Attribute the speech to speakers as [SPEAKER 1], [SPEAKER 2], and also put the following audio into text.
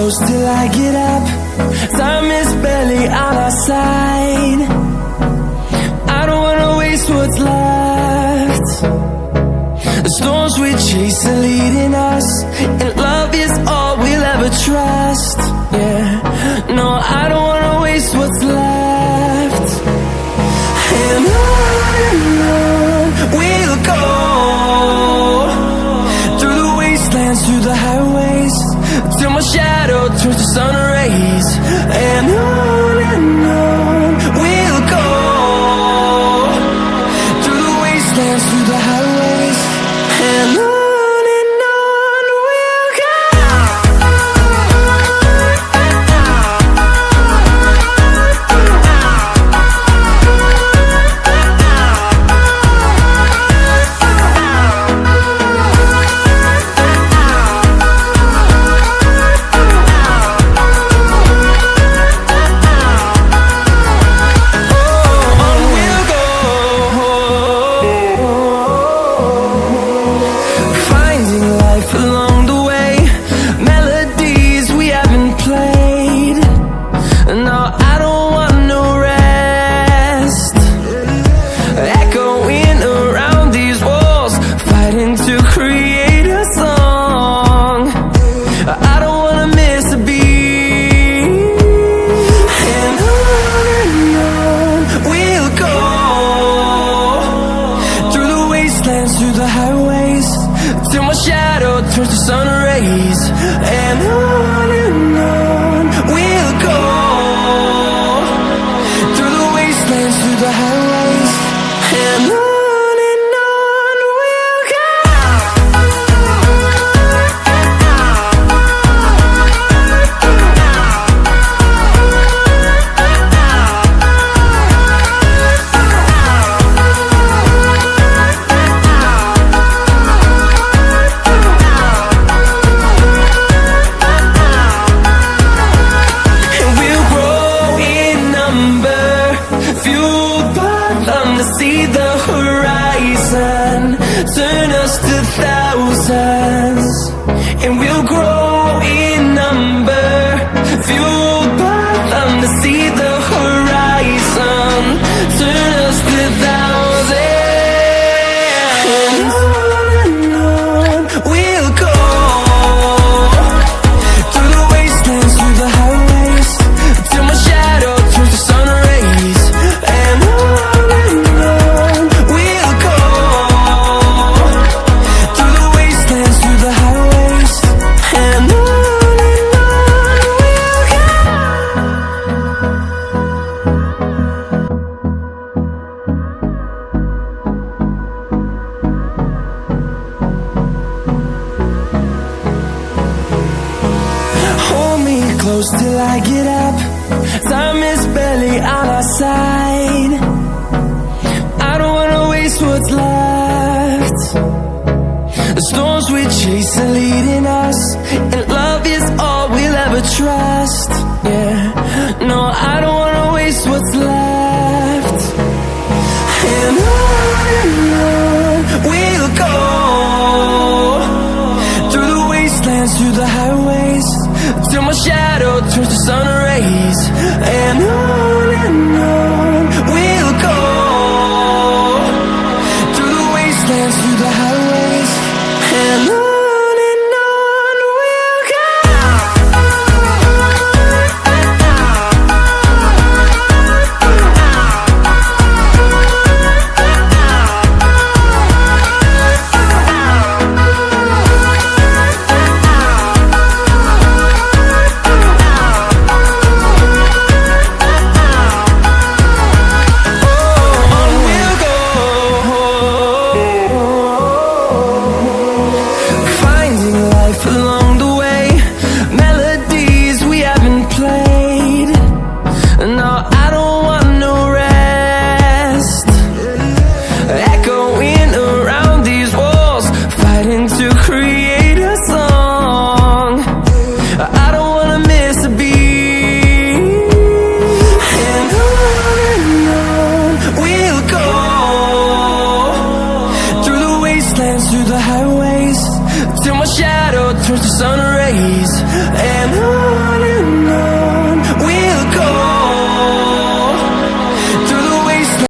[SPEAKER 1] close till I get up. Time is barely on our side. I don't wanna waste what's left. The storms we chase are leading us, and love is all we'll ever trust. Yeah, no, I don't wanna waste what's left. And on we'll go, through the wastelands, through the highways, till my shadow turns to sun rays. And on we'll go, through the wastelands, through the highways, and on we'll go. Through the highways, till my shadow turns to sun rays. And on we'll go, through the wastelands, through the highways, and on we'll go. See the horizon, turn us to thousands, and we'll grow in number, fueled by them to see the horizon, turn us to thousands. And on we'll go, through the wastelands, through the highways, till my shadow turns to sun rays. And close till I get up. Time is barely on our side. I don't wanna waste what's left. The storms we chase are leading us, and love is all we'll ever trust. Yeah, no, I don't wanna waste what's left. And on we'll go, through the wastelands, through the highways, till my shadow turns to sun rays. And on we'll go, through the wastelands, through the highways, and on we'll go. turns to sun rays, and